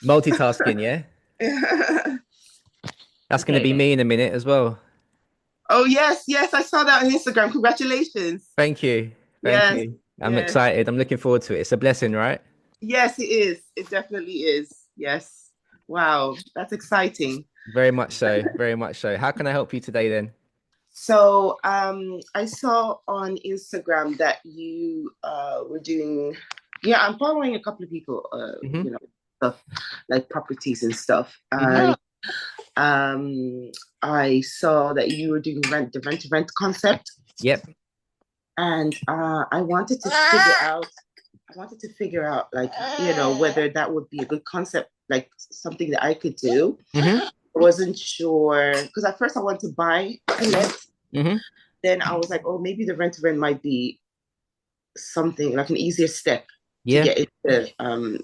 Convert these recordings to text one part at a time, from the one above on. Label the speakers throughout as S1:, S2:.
S1: Multitasking, yeah. That's going to be
S2: Okay.
S1: me in a minute as well.
S2: Oh yes, yes, I saw that on Instagram. Congratulations.
S1: Thank you. Thank
S2: Yes,
S1: you. I'm
S2: yes,
S1: excited. I'm looking forward to it. It's a blessing, right?
S2: yes, it is. It definitely is. Yes. Wow, that's exciting.
S1: Very much so. Very much so. How can I help you today then?
S2: So, I saw on Instagram that you were doing. Yeah, I'm following a couple of people.
S1: Hmm.
S2: Stuff like properties and stuff.
S1: Hmm.
S2: And um, I saw that you were doing the rent to rent concept,
S1: Yep.
S2: and I wanted to figure out. I wanted to figure out, like, whether that would be a good concept, like something that I could do.
S1: Hmm.
S2: I wasn't sure because at first I wanted to buy a let.
S1: Hmm.
S2: Then I was like, oh, maybe the rent to rent might be something like an easier step to
S1: Yeah.
S2: get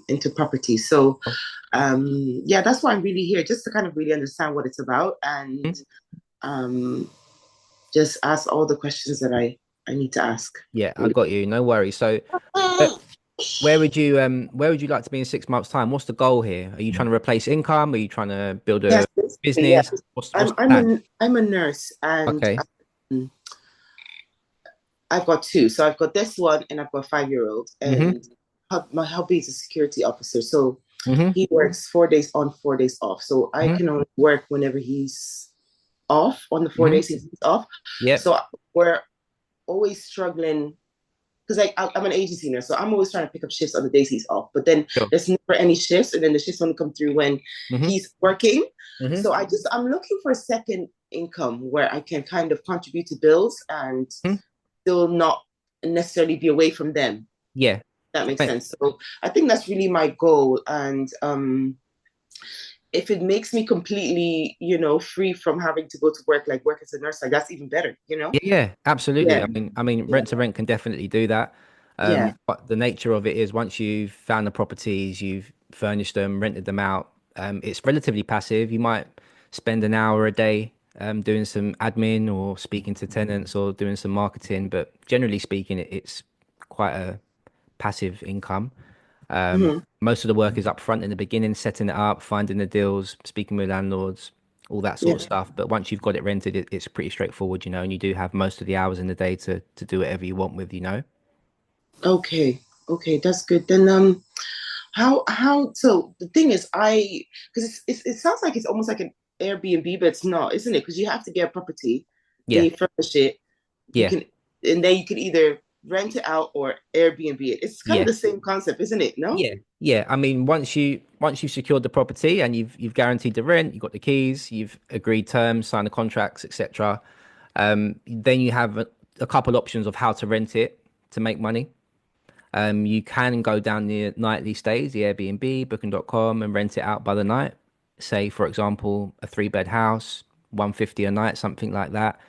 S2: into property. So yeah, that's why I'm really here, just to kind of really understand what it's about and
S1: Mhm.
S2: um, just ask all the questions that I need to ask.
S1: Yeah, I
S2: Really.
S1: got you. No worries. So, uh, where would you like to be in 6 months' time? What's the goal here? Are you trying to replace income? Are you trying to build
S2: Yes,
S1: a
S2: basically,
S1: business?
S2: yes.
S1: What's the plan?
S2: I'm a nurse, and
S1: Okay.
S2: I've got two. So I've got this one, and I've got a 5 year old,
S1: Hmm.
S2: and my hubby is a security officer. So
S1: Hmm.
S2: he works 4 days on, 4 days off. So I
S1: Hmm.
S2: can only work whenever he's off on the four
S1: Hmm.
S2: days he's off.
S1: Yep.
S2: So we're always struggling because I'm an agency nurse, so I'm always trying to pick up shifts on the days he's off. But then
S1: Sure.
S2: there's never any shifts, and then the shifts only come through when
S1: Hmm.
S2: he's working.
S1: Hmm.
S2: So I'm looking for a second income where I can kind of contribute to bills and still not necessarily be away from them.
S1: Yeah.
S2: That makes
S1: Right.
S2: sense. So I think that's really my goal. And if it makes me completely, free from having to go to work, like work as a nurse, like that's even better.
S1: Yeah, yeah, absolutely.
S2: Yeah,
S1: I mean,
S2: yeah,
S1: rent to rent can definitely do that.
S2: yeah.
S1: But the nature of it is once you've found the properties, you've furnished them, rented them out, it's relatively passive. You might spend an hour a day doing some admin or speaking to tenants or doing some marketing, but generally speaking, it's quite a passive income.
S2: Mhm.
S1: Most of the work is up front in the beginning, setting it up, finding the deals, speaking with landlords, all that sort of
S2: Yeah.
S1: stuff. But once you've got it rented, it's pretty straightforward, and you do have most of the hours in the day to do whatever you want with.
S2: Okay. Okay, that's good. Then how so the thing is because it sounds like it's almost like an Airbnb, but it's not, isn't it? Because you have to get a property, then
S1: Yeah,
S2: you furnish it, you
S1: yeah,
S2: can and then you can either rent it out or Airbnb it. It's kind of
S1: yeah,
S2: the same concept, isn't it? No?
S1: yeah, yeah. I mean, once you've secured the property and you've guaranteed the rent, you've got the keys, you've agreed terms, signed the contracts, etc. Then you have a couple options of how to rent it to make money. You can go down the nightly stays, the Airbnb, booking.com, and rent it out by the night. Say, for example, a three-bed house, 150 a night, something like that.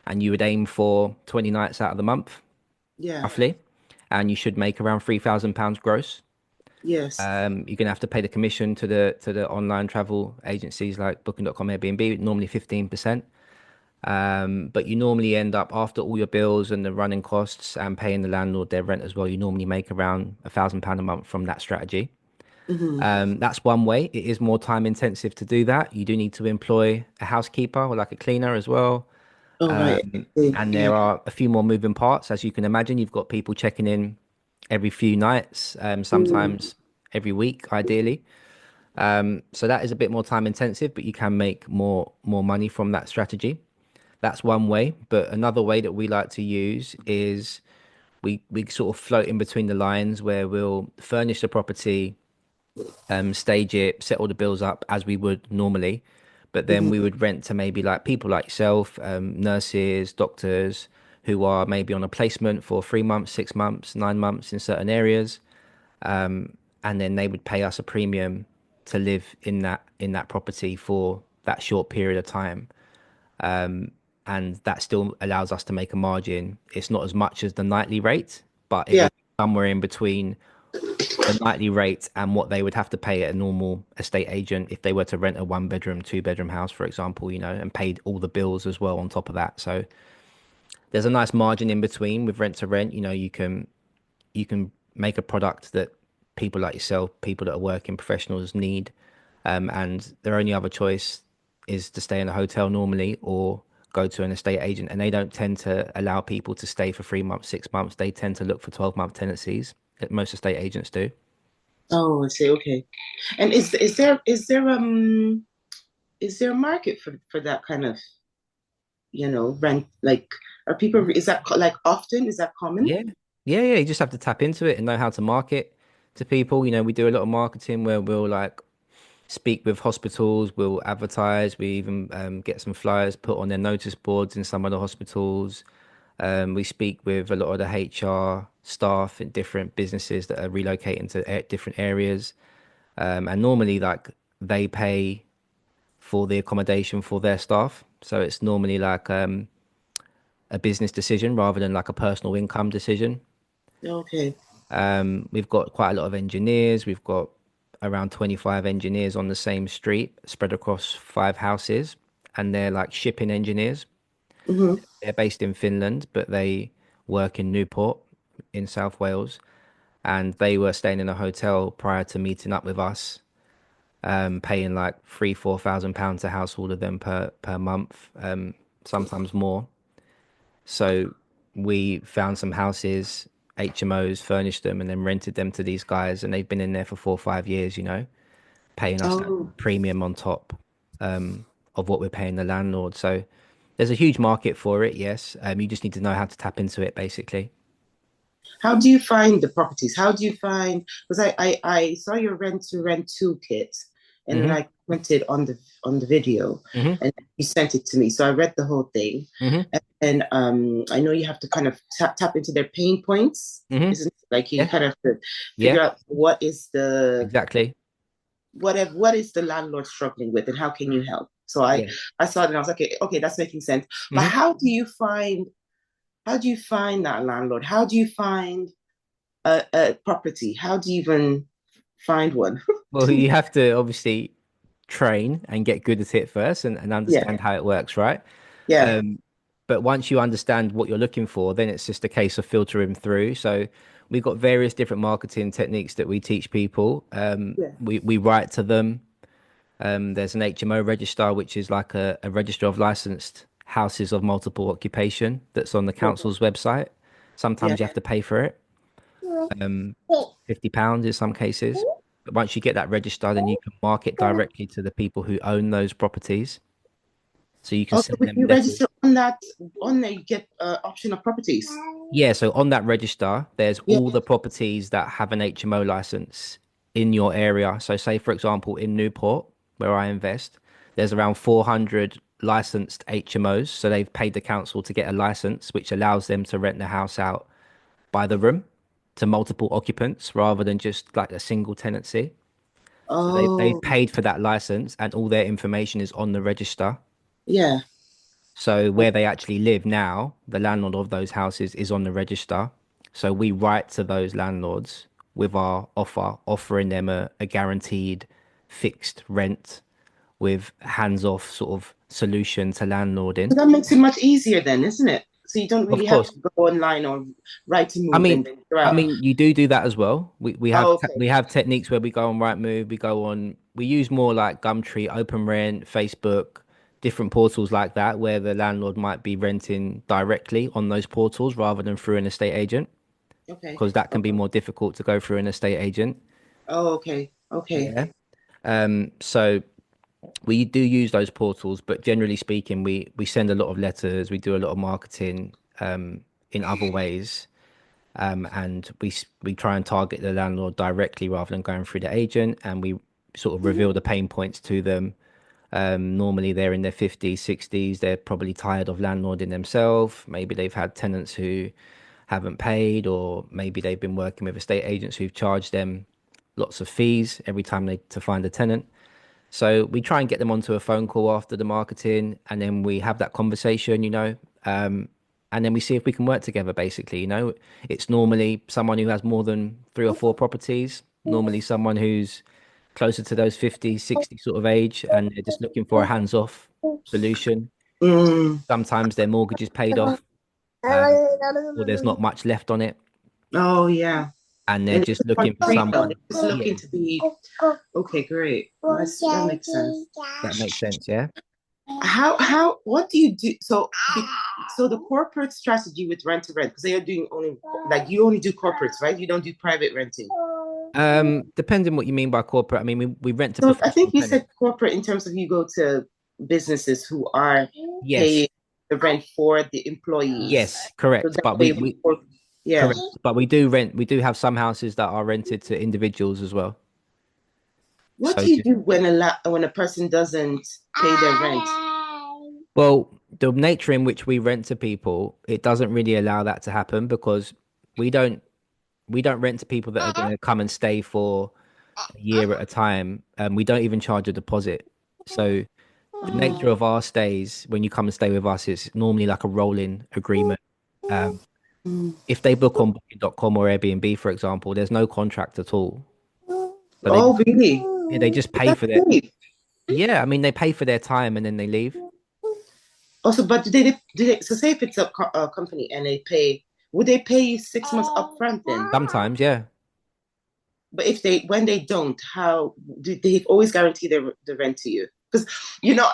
S1: And you would aim for 20 nights out of the month,
S2: Yeah.
S1: roughly. And you should make around £3,000 gross.
S2: Yes.
S1: You're gonna have to pay the commission to the online travel agencies like booking.com, Airbnb, normally 15%. But you normally end up after all your bills and the running costs and paying the landlord their rent as well. You normally make around £1,000 a month from that strategy.
S2: Hmm.
S1: That's one way. It is more time intensive to do that. You do need to employ a housekeeper or like a cleaner as well.
S2: Oh, right.
S1: And
S2: Yeah.
S1: there are a few more moving parts, as you can imagine. You've got people checking in every few nights,
S2: Mm.
S1: sometimes every week, ideally. So that is a bit more time intensive, but you can make more money from that strategy. That's one way, but another way that we like to use is we sort of float in between the lines where we'll furnish the property, stage it, set all the bills up as we would normally, but then we
S2: Hmm.
S1: would rent to maybe like people like yourself, nurses, doctors who are maybe on a placement for 3 months, 6 months, 9 months in certain areas, and then they would pay us a premium to live in that property for that short period of time, and that still allows us to make a margin. It's not as much as the nightly rate, but it
S2: Yeah.
S1: would be somewhere in between the nightly rate and what they would have to pay a normal estate agent if they were to rent a one bedroom, two-bedroom house, for example, and paid all the bills as well on top of that. So there's a nice margin in between with rent to rent. You can make a product that people like yourself, people that are working professionals need. And their only other choice is to stay in a hotel normally or go to an estate agent. And they don't tend to allow people to stay for 3 months, 6 months. They tend to look for 12-month tenancies. Most estate agents do.
S2: Oh, I see. Okay. And is there a market for that kind of, rent? Like, are people, is that like often? Is that common?
S1: Yeah. Yeah. You just have to tap into it and know how to market to people. We do a lot of marketing where we'll like speak with hospitals, we'll advertise, we even get some flyers put on their notice boards in some of the hospitals. We speak with a lot of the HR staff in different businesses that are relocating to different areas. And normally, like, they pay for the accommodation for their staff. So it's normally like a business decision rather than like a personal income decision.
S2: Okay.
S1: We've got quite a lot of engineers. We've got around 25 engineers on the same street spread across 5 houses, and they're like shipping engineers.
S2: Hmm.
S1: They're based in Finland, but they work in Newport in South Wales, and they were staying in a hotel prior to meeting up with us, paying like 3, 4 thousand pounds a house, all of them per month, sometimes more. So we found some houses, HMOs, furnished them, and then rented them to these guys, and they've been in there for 4 or 5 years, paying us that
S2: Oh,
S1: premium on top of what we're paying the landlord. So there's a huge market for it, yes. You just need to know how to tap into it, basically.
S2: how do you find the properties? How do you find? Because I saw your rent to rent toolkit, and then
S1: Hmm.
S2: I commented on the video,
S1: Hmm.
S2: and you sent it to me. So I read the whole thing,
S1: Hmm.
S2: and I know you have to kind of tap into their pain points,
S1: Hmm.
S2: isn't it? Like you
S1: Yeah,
S2: kind of have to
S1: yeah,
S2: figure out
S1: exactly.
S2: what is the landlord struggling with, and how can you help? So
S1: Yeah.
S2: I saw it and I was like, okay, okay, that's making sense. But
S1: Hmm.
S2: how do you find that landlord? How do you find a property? How do you even find one?
S1: Well, you have to obviously train and get good at it first and
S2: Yeah,
S1: understand how it works, right?
S2: yeah,
S1: Um, but once you understand what you're looking for, then it's just a case of filtering through. So we've got various different marketing techniques that we teach people.
S2: yeah.
S1: We write to them. There's an HMO register, which is like a register of licensed houses of multiple occupation that's on the council's website.
S2: Yeah.
S1: Sometimes you have to pay for it, £50 in some cases. But once you get that register, then you can market directly to the people who own those properties. So you can
S2: Also,
S1: send
S2: when
S1: them
S2: you
S1: letters.
S2: register on that, on there, you get option of properties.
S1: Yeah, so on that register, there's
S2: Yeah.
S1: all the properties that have an HMO license in your area. So, say for example, in Newport, where I invest, there's around 400 licensed HMOs. So they've paid the council to get a license, which allows them to rent the house out by the room to multiple occupants rather than just like a single tenancy. So they've
S2: Oh,
S1: paid for that license, and all their information is on the register.
S2: yeah.
S1: So where they actually live now, the landlord of those houses is on the register. So we write to those landlords with our offer, offering them a guaranteed fixed rent with hands-off sort of solution to landlording.
S2: So that makes it much easier then, isn't it? So you don't
S1: Of
S2: really have
S1: course.
S2: to go online or write to
S1: I
S2: move
S1: mean,
S2: and figure
S1: I
S2: out.
S1: mean, you do that as well. We have
S2: Oh, okay.
S1: we have techniques where we go on Rightmove, we use more like Gumtree, Open Rent, Facebook, different portals like that where the landlord might be renting directly on those portals rather than through an estate agent,
S2: Okay.
S1: because that can be
S2: Okay.
S1: more difficult to go through an estate agent.
S2: Oh, okay. Okay.
S1: Yeah. So we do use those portals, but generally speaking, we send a lot of letters, we do a lot of marketing in other ways. And we try and target the landlord directly rather than going through the agent, and we sort of reveal the pain points to them. Normally they're in their 50s, 60s. They're probably tired of landlording themselves. Maybe they've had tenants who haven't paid, or maybe they've been working with estate agents who've charged them lots of fees every time they to find a tenant. So we try and get them onto a phone call after the marketing, and then we have that conversation, and then we see if we can work together. Basically, it's normally someone who has more than 3 or 4 properties, normally someone who's closer to those 50, 60 sort of age, and they're just looking for a hands-off solution.
S2: Mm.
S1: Sometimes their mortgage is paid off, um, or there's not much left on it.
S2: Oh, yeah.
S1: and they're
S2: And
S1: just
S2: they
S1: looking
S2: want
S1: for
S2: freedom.
S1: someone.
S2: They're just
S1: Yeah,
S2: looking to be okay. Great. That makes sense.
S1: that makes sense. Yeah.
S2: How what do you do? So the corporate strategy with rent to rent, because they are doing only like you only do corporates, right? You don't do private renting.
S1: Depending what you mean by corporate. I mean, we rent to
S2: So I
S1: professional
S2: think you
S1: tenants.
S2: said corporate in terms of you go to businesses who are
S1: Yes,
S2: paying the rent for the employees.
S1: yes,
S2: So
S1: correct.
S2: that
S1: But
S2: way
S1: we
S2: yeah.
S1: correct. But we do rent. We do have some houses that are rented to individuals as well.
S2: What
S1: So
S2: do you do when a person doesn't pay their rent?
S1: well, the nature in which we rent to people, it doesn't really allow that to happen because we don't we don't rent to people that are going to come and stay for a year at a time. We don't even charge a deposit. So the nature of our stays, when you come and stay with us, is normally like a rolling agreement. Um,
S2: Mm.
S1: if they book on Booking.com or Airbnb, for example, there's no contract at all. So they
S2: Oh,
S1: just
S2: really?
S1: yeah, they just pay
S2: That's
S1: for their
S2: great.
S1: yeah. I mean, they pay for their time and then they leave.
S2: Also, but do they, so say if it's a company and they pay, would they pay you 6 months upfront then?
S1: Sometimes, yeah.
S2: But if they, when they don't, how do they always guarantee the rent to you? Because,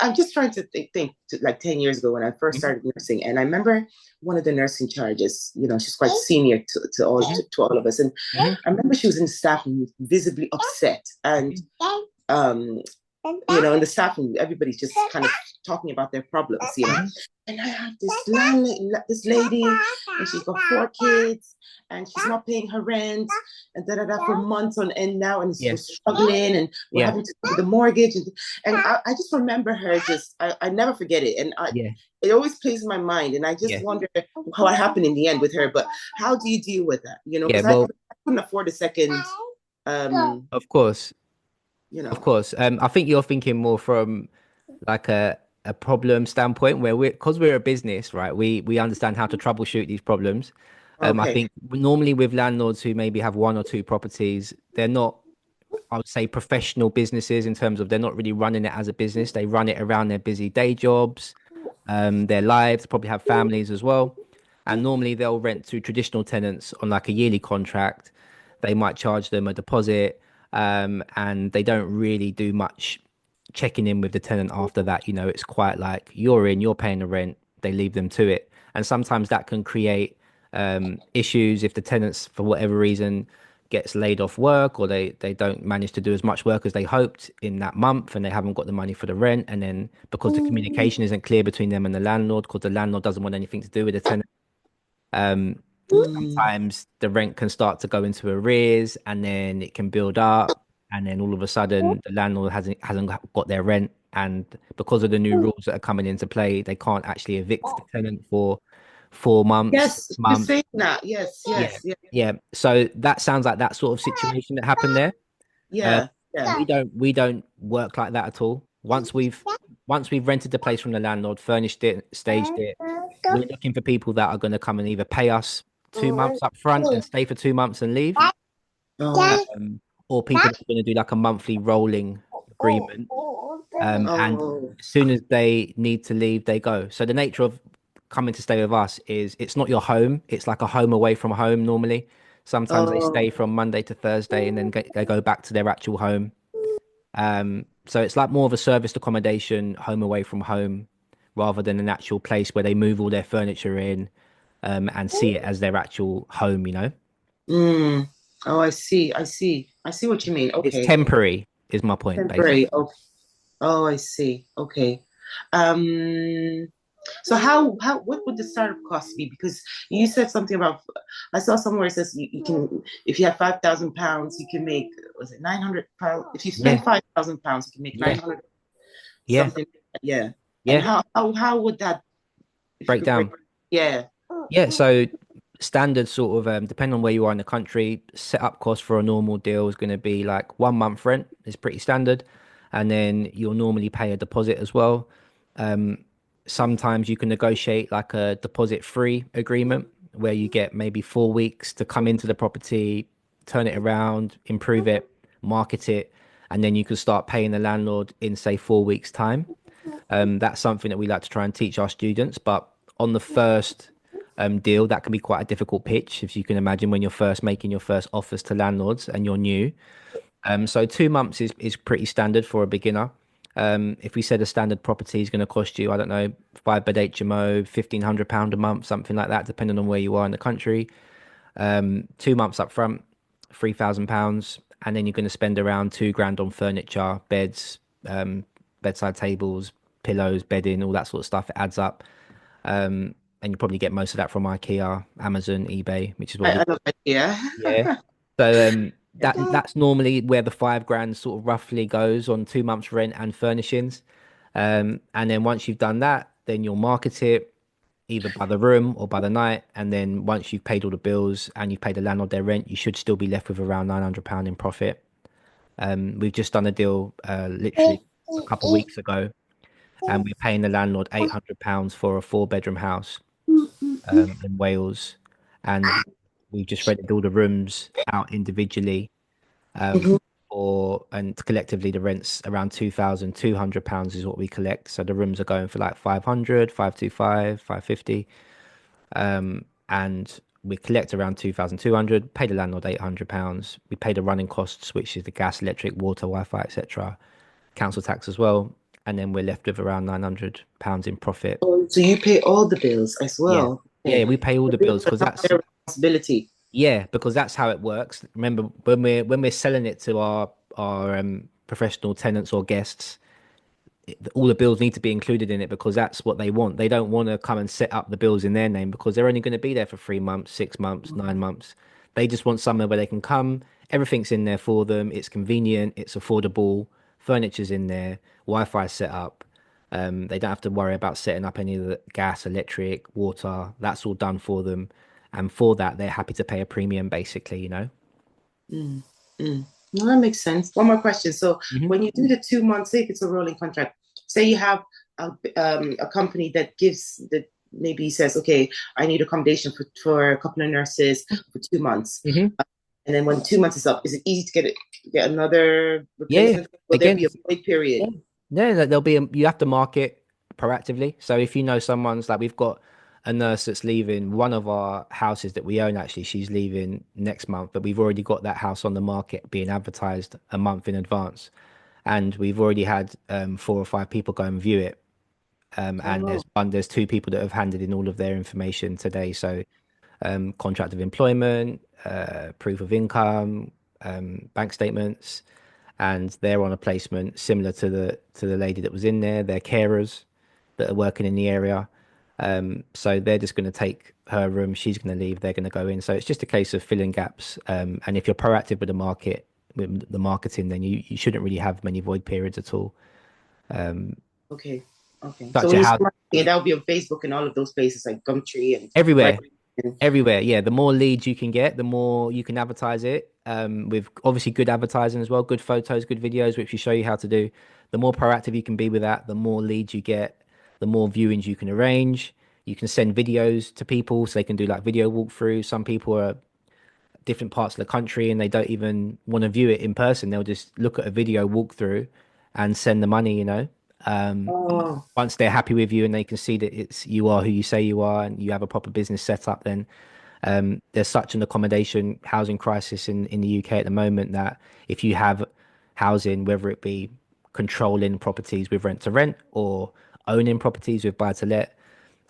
S2: I'm just trying to think to, like 10 years ago when I first
S1: Mhm,
S2: started nursing. And I remember one of the nursing charges, she's quite senior to all
S1: mhm,
S2: to all of us. And
S1: mhm,
S2: I remember she was in staff and visibly upset. And
S1: mhm,
S2: um, in the staff room, everybody's just kind of talking about their problems.
S1: mhm.
S2: And I have this lady, and she's got 4 kids, and she's not paying her rent, and for months on end now, and we're
S1: Yeah,
S2: struggling, and we're
S1: yeah,
S2: having to pay the mortgage, and I just remember her I never forget it, and
S1: yeah,
S2: it always plays in my mind, and I just
S1: yeah,
S2: wonder how it happened in the end with her. But how do you deal with that?
S1: yeah.
S2: Because
S1: Well,
S2: I couldn't afford a second, um,
S1: of course,
S2: you
S1: of
S2: know.
S1: course. I think you're thinking more from like a problem standpoint where we're a business, right? We understand how to troubleshoot these problems. I
S2: Okay.
S1: think normally with landlords who maybe have one or two properties, they're not, I would say, professional businesses in terms of they're not really running it as a business. They run it around their busy day jobs, their lives, probably have families as well. And normally they'll rent to traditional tenants on like a yearly contract. They might charge them a deposit, and they don't really do much checking in with the tenant after that. It's quite like you're paying the rent, they leave them to it. And sometimes that can create issues if the tenants, for whatever reason, gets laid off work or they don't manage to do as much work as they hoped in that month and they haven't got the money for the rent. And then because the communication isn't clear between them and the landlord, because the landlord doesn't want anything to do with the tenant, um,
S2: Mm.
S1: sometimes the rent can start to go into arrears and then it can build up and then all of a sudden the landlord hasn't got their rent, and because of the new rules that are coming into play, they can't actually evict the tenant for 4 months,
S2: Yes,
S1: 6 months.
S2: just saying that. Yes,
S1: Yeah,
S2: yes, yeah,
S1: yeah. So that sounds like that sort of situation that happened there. uh,
S2: yeah, yeah.
S1: we don't work like that at all. Once we've rented the place from the landlord, furnished it, staged it, we're looking for people that are going to come and either pay us 2 months up front and stay for 2 months and leave,
S2: Oh,
S1: or people that are going to do like a monthly rolling agreement. And
S2: oh,
S1: as soon as they need to leave, they go. So the nature of coming to stay with us is it's not your home. It's like a home away from home normally. Sometimes they
S2: oh.
S1: stay from Monday to Thursday and then they go back to their actual home. So it's like more of a serviced accommodation, home away from home, rather than an actual place where they move all their furniture in, and see it as their actual home.
S2: Mm. Oh, I see. I see. I see what you mean.
S1: It's
S2: Okay.
S1: temporary, is my point,
S2: Temporary.
S1: basically.
S2: Oh, oh, I see. Okay. Um, so what would the startup cost be? Because you said something about, I saw somewhere it says you can, if you have £5,000, you can make, was it £900? If you
S1: Yeah,
S2: spend £5,000, you can make
S1: yeah,
S2: 900
S1: yeah,
S2: something. Yeah. And
S1: yeah.
S2: how would that, if you
S1: Break
S2: could break,
S1: down.
S2: yeah.
S1: Yeah, so standard sort of depending on where you are in the country, setup cost for a normal deal is going to be like 1 month rent is pretty standard, and then you'll normally pay a deposit as well. Um, Sometimes you can negotiate like a deposit free agreement where you get maybe 4 weeks to come into the property, turn it around, improve it, market it, and then you can start paying the landlord in say 4 weeks time. That's something that we like to try and teach our students. But on the first deal, that can be quite a difficult pitch, if you can imagine, when you're first making your first offers to landlords and you're new. So 2 months is pretty standard for a beginner. If we said a standard property is going to cost you, I don't know, 5 bed HMO, £1,500 a month, something like that, depending on where you are in the country. 2 months up front, £3,000, and then you're going to spend around 2 grand on furniture, beds, bedside tables, pillows, bedding, all that sort of stuff. It adds up. And you probably get most of that from IKEA, Amazon, eBay, which is what we.
S2: I love it. Yeah.
S1: Yeah. So
S2: Yeah.
S1: that's normally where the 5 grand sort of roughly goes on 2 months rent and furnishings. And then once you've done that, then you'll market it either by the room or by the night. And then once you've paid all the bills and you've paid the landlord their rent, you should still be left with around £900 in profit. We've just done a deal literally a couple of weeks ago, and we're paying the landlord £800 for a 4 bedroom house in Wales, and we've just rented all the rooms out individually, um,
S2: Mhm.
S1: and collectively the rent's around £2,200 is what we collect. So the rooms are going for like 500, 525, 550, and we collect around 2,200. Pay the landlord £800. We pay the running costs, which is the gas, electric, water, Wi-Fi, etc., council tax as well, and then we're left with around £900 in profit.
S2: Oh, so you pay all the bills as
S1: Yeah.
S2: well.
S1: Yeah,
S2: Okay.
S1: we pay all
S2: The
S1: the
S2: bills
S1: bills
S2: are
S1: because
S2: not
S1: that's.
S2: their responsibility.
S1: Yeah, because that's how it works. Remember, when we're selling it to our professional tenants or guests, all the bills need to be included in it because that's what they want. They don't want to come and set up the bills in their name because they're only going to be there for 3 months, 6 months, 9 months. They just want somewhere where they can come. Everything's in there for them. It's convenient. It's affordable. Furniture's in there. Wi-Fi set up. They don't have to worry about setting up any of the gas, electric, water. That's all done for them. And for that, they're happy to pay a premium, basically.
S2: Mm, mm. No, that makes sense. One more question. So
S1: Hmm.
S2: when you do the 2 months, say if it's a rolling contract, say you have a company that gives that maybe says, okay, I need accommodation for a couple of nurses for 2 months.
S1: Hmm.
S2: And then when 2 months is up, is it easy to get another
S1: Yeah.
S2: replacement? Will there
S1: Again,
S2: be a void period?
S1: yeah. No, there'll be you have to market proactively. So if you know someone's like we've got a nurse that's leaving one of our houses that we own, actually, she's leaving next month, but we've already got that house on the market being advertised a month in advance. And we've already had 4 or 5 people go and view it. And
S2: Oh,
S1: there's 2 people that have handed in all of their information today. So contract of employment, proof of income, bank statements, and they're on a placement similar to the lady that was in there. They're carers that are working in the area. So they're just going to take her room. She's going to leave. They're going to go in. So it's just a case of filling gaps. And if you're proactive with the market, with the marketing, then you shouldn't really have many void periods at all.
S2: okay. Okay. So
S1: Such
S2: when
S1: a
S2: you say
S1: house
S2: marketing, that will be on Facebook and all of those places like Gumtree and right.
S1: everywhere. Everywhere, yeah. The more leads you can get, the more you can advertise it. With obviously good advertising as well, good photos, good videos, which we show you how to do. The more proactive you can be with that, the more leads you get, the more viewings you can arrange. You can send videos to people so they can do like video walkthroughs. Some people are different parts of the country and they don't even want to view it in person. They'll just look at a video walkthrough and send the money.
S2: Oh,
S1: Once they're happy with you and they can see that it's you are who you say you are and you have a proper business set up, then there's such an accommodation housing crisis in the UK at the moment that if you have housing, whether it be controlling properties with rent to rent or owning properties with buy to let,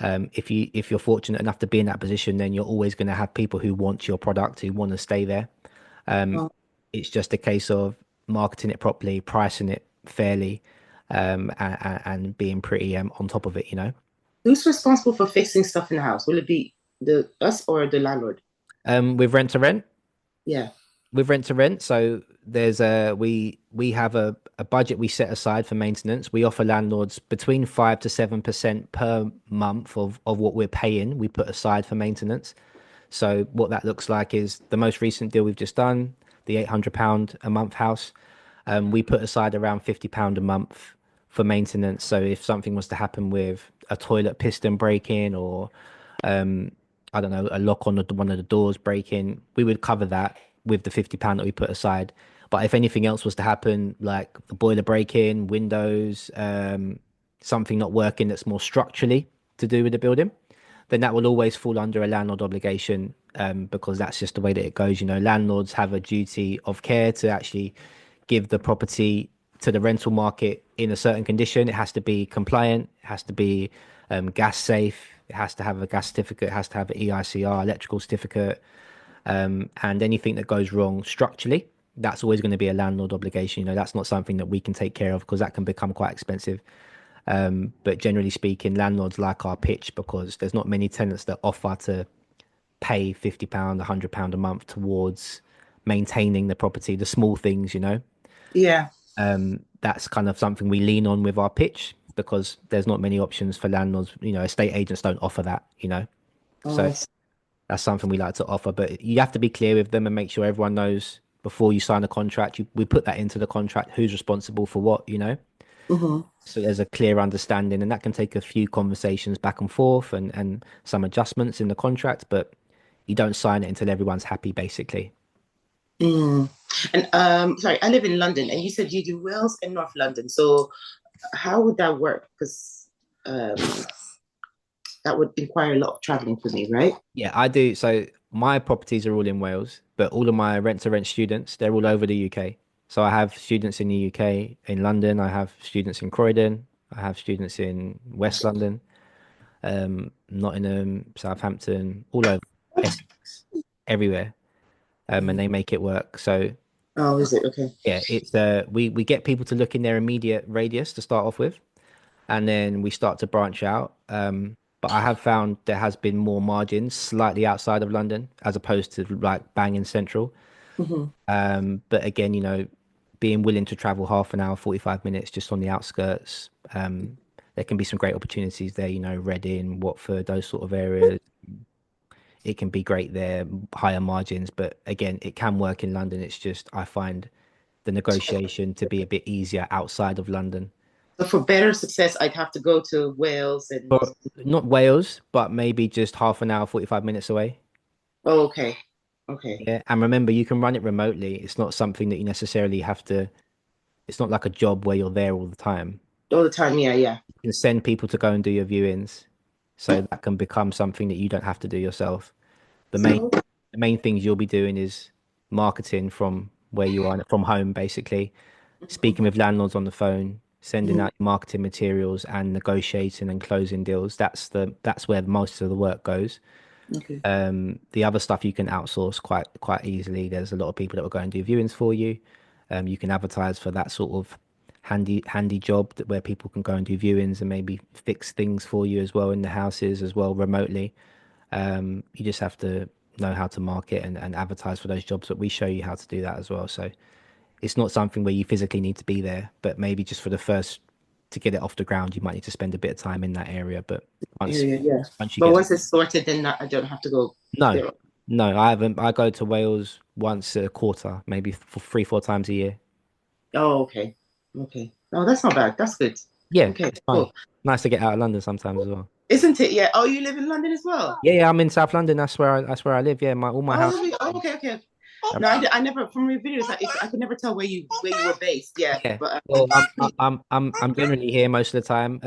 S1: if you're fortunate enough to be in that position, then you're always going to have people who want your product, who want to stay there.
S2: oh.
S1: It's just a case of marketing it properly, pricing it fairly, and being pretty on top of it.
S2: Who's responsible for fixing stuff in the house? Will it be the us or the landlord?
S1: With rent to rent.
S2: Yeah.
S1: With rent to rent, so there's we have a budget we set aside for maintenance. We offer landlords between 5 to 7% per month of what we're paying we put aside for maintenance. So what that looks like is the most recent deal we've just done, the £800 a month house. We put aside around £50 a month for maintenance. So if something was to happen with a toilet piston breaking or I don't know, a lock on one of the doors breaking, we would cover that with the £50 that we put aside. But if anything else was to happen, like the boiler breaking, windows, something not working that's more structurally to do with the building, then that will always fall under a landlord obligation, because that's just the way that it goes. You know, landlords have a duty of care to actually give the property to the rental market in a certain condition. It has to be compliant, it has to be gas safe, it has to have a gas certificate, it has to have an EICR, electrical certificate, and anything that goes wrong structurally, that's always going to be a landlord obligation. You know, that's not something that we can take care of because that can become quite expensive. But generally speaking, landlords like our pitch because there's not many tenants that offer to pay £50, £100 a month towards maintaining the property, the small things, you know.
S2: Yeah.
S1: That's kind of something we lean on with our pitch because there's not many options for landlords. You know, estate agents don't offer that, you know.
S2: Oh,
S1: So
S2: I see.
S1: that's something we like to offer, but you have to be clear with them and make sure everyone knows before you sign a contract. We put that into the contract, who's responsible for what, you know.
S2: Mhm.
S1: So there's a clear understanding, and that can take a few conversations back and forth and some adjustments in the contract, but you don't sign it until everyone's happy, basically.
S2: Mm. And sorry, I live in London, and you said you do Wales and North London. So how would that work? Because um, that would require a lot of traveling for me, right?
S1: Yeah, I do. So my properties are all in Wales, but all of my rent-to-rent students, they're all over the UK. So I have students in the UK, in London. I have students in Croydon. I have students in West London, Nottingham, Southampton, all over, Essex, everywhere. And
S2: Mm.
S1: they make it work. So
S2: Oh, is it okay?
S1: yeah, it's we get people to look in their immediate radius to start off with, and then we start to branch out. But I have found there has been more margins slightly outside of London as opposed to like bang in central.
S2: Hmm.
S1: But again, you know, being willing to travel half an hour, 45 minutes just on the outskirts, there can be some great opportunities there, you know, Reading, Watford, those sort of areas. It can be great there, higher margins, but again, it can work in London. It's just I find the negotiation to be a bit easier outside of London.
S2: So for better success, I'd have to go to Wales and.
S1: But not Wales, but maybe just half an hour, 45 minutes away.
S2: Oh, okay, okay,
S1: Yeah. And remember, you can run it remotely. It's not something that you necessarily have to, it's not like a job where you're there all the time.
S2: all the time. Yeah, yeah.
S1: You can send people to go and do your viewings. So that can become something that you don't have to do yourself. The main
S2: So,
S1: the main things you'll be doing is marketing from where you are, from home, basically, speaking with landlords on the phone, sending
S2: mhm.
S1: out marketing materials and negotiating and closing deals. That's where most of the work goes.
S2: Okay.
S1: The other stuff you can outsource quite easily. There's a lot of people that will go and do viewings for you. You can advertise for that sort of handy job where people can go and do viewings and maybe fix things for you as well in the houses as well remotely. You just have to know how to market and advertise for those jobs, but we show you how to do that as well. So it's not something where you physically need to be there, but maybe just for the first to get it off the ground, you might need to spend a bit of time in that area. But once
S2: Area, yeah.
S1: once you
S2: But
S1: get
S2: once it's sorted, then I don't have to go
S1: no,
S2: there.
S1: no, I haven't. I go to Wales once a quarter, maybe for 3, 4 times a year.
S2: Oh, okay, okay. Oh, that's not bad. That's good.
S1: Yeah,
S2: Okay,
S1: it's fine.
S2: cool.
S1: Nice to get out of London sometimes as well.
S2: Isn't it? Yeah. Oh, you live in London as well?
S1: Yeah, yeah, I'm in South London. That's where I live. Yeah, my all my
S2: Oh,
S1: house.
S2: lovely. Oh, okay, okay. No, I never from your videos. I could never tell where you were based. Yeah,
S1: Yeah.
S2: but
S1: Well, I'm generally here most of the time.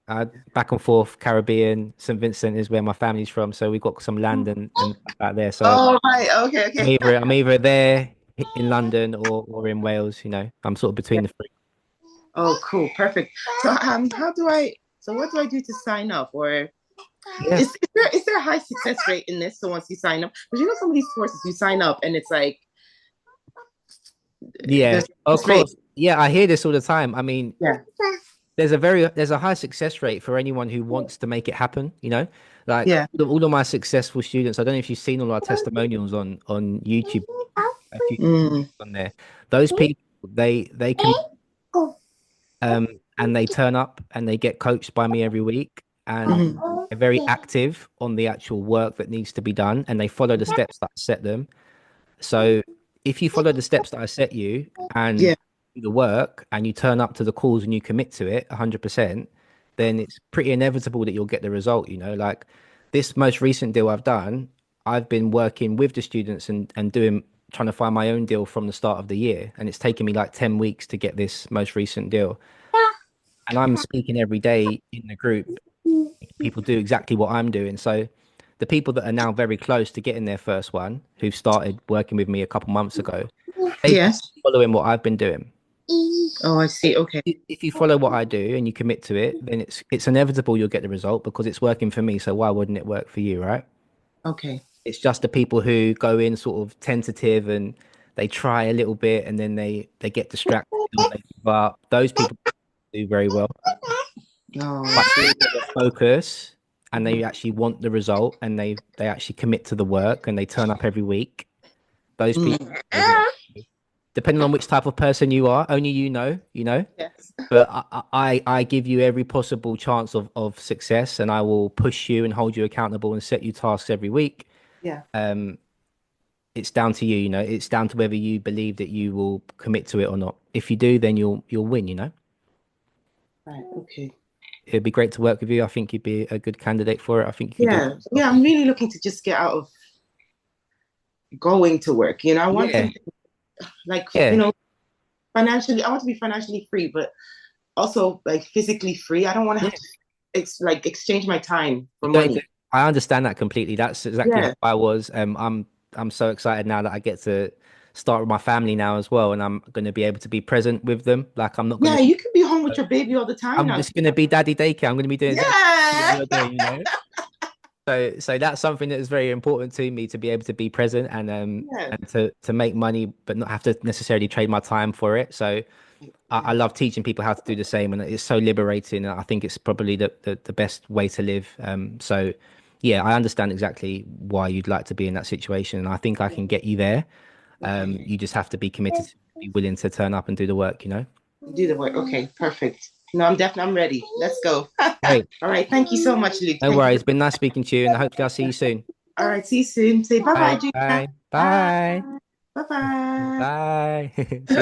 S1: I back and forth Caribbean. St. Vincent is where my family's from, so we've got some land and out there. So
S2: oh, right. Okay, okay.
S1: I'm either there in London or in Wales. You know, I'm sort of between the three.
S2: Oh, cool, perfect. So, how do I? So, what do I do to sign up? Or
S1: Yeah.
S2: is there a high success rate in this? So once you sign up, because you know some of these courses you sign up and it's like
S1: Yeah,
S2: there's
S1: of
S2: this rate.
S1: course. Yeah, I hear this all the time. I mean,
S2: Yeah,
S1: there's a high success rate for anyone who wants to make it happen, you know? Like
S2: yeah.
S1: all of my successful students, I don't know if you've seen all our testimonials on YouTube, a few
S2: Mm,
S1: on there. Those people, they can and they turn up and they get coached by me every week and
S2: mhm.
S1: they're very active on the actual work that needs to be done and they follow the steps that I set them. So if you follow the steps that I set you and
S2: Yeah.
S1: do the work and you turn up to the calls and you commit to it 100%, then it's pretty inevitable that you'll get the result, you know, like this most recent deal I've done, I've been working with the students and doing trying to find my own deal from the start of the year and it's taken me like 10 weeks to get this most recent deal and I'm speaking every day in the group people do exactly what I'm doing. So the people that are now very close to getting their first one, who've started working with me a couple months ago, they've been
S2: Yes.
S1: following what I've been doing.
S2: Oh, I see. Okay.
S1: If you follow what I do and you commit to it, then it's inevitable you'll get the result because it's working for me. So why wouldn't it work for you, right?
S2: Okay.
S1: It's just the people who go in sort of tentative and they try a little bit and then they get distracted or they give up. Those people do very well.
S2: Oh, I
S1: But the
S2: see.
S1: people that focus and they actually want the result and they actually commit to the work and they turn up every week, those people
S2: Mm.
S1: do well. Depending on which type of person you are, only you know.
S2: Yes.
S1: But I give you every possible chance of success, and I will push you and hold you accountable and set you tasks every week.
S2: Yeah.
S1: Um, it's down to you, you know. It's down to whether you believe that you will commit to it or not. If you do, then you'll win, you know.
S2: Right. Okay.
S1: It'd be great to work with you. I think you'd be a good candidate for it. I think you could do
S2: Yeah. Yeah. I'm really looking to just get out of going to work. I want
S1: yeah,
S2: something like,
S1: yeah.
S2: financially, I want to be financially free, but also like physically free. I don't want to
S1: Yeah.
S2: have to exchange my time
S1: You
S2: for
S1: don't even,
S2: money.
S1: I understand that completely. That's exactly how
S2: Yeah.
S1: I was. I'm so excited now that I get to start with my family now as well, and I'm going to be able to be present with them. Like I'm not going
S2: Yeah.
S1: to.
S2: You can be home with your baby all the time
S1: I'm
S2: now.
S1: just going to be daddy daycare. I'm going to be doing exactly what
S2: Yeah.
S1: you're doing, you know. So that's something that is very important to me to be able to be present
S2: Yeah.
S1: and to make money, but not have to necessarily trade my time for it. So I
S2: Yeah.
S1: love teaching people how to do the same, and it's so liberating. And I think it's probably the best way to live. So yeah, I understand exactly why you'd like to be in that situation, and I think I can get you there.
S2: Okay.
S1: You just have to be committed, to be willing to turn up and do the work, you know.
S2: Do the work. Okay. Perfect. No, I'm ready. Let's go.
S1: Great.
S2: All right. Thank you so much, Luke.
S1: No
S2: Thank you.
S1: worries. Been nice speaking to you, and hopefully I'll see you soon.
S2: All right. See you soon. Say bye bye,
S1: Bye.
S2: Julia.
S1: Bye.
S2: Bye.
S1: Bye.
S2: Bye bye.
S1: Bye. See you.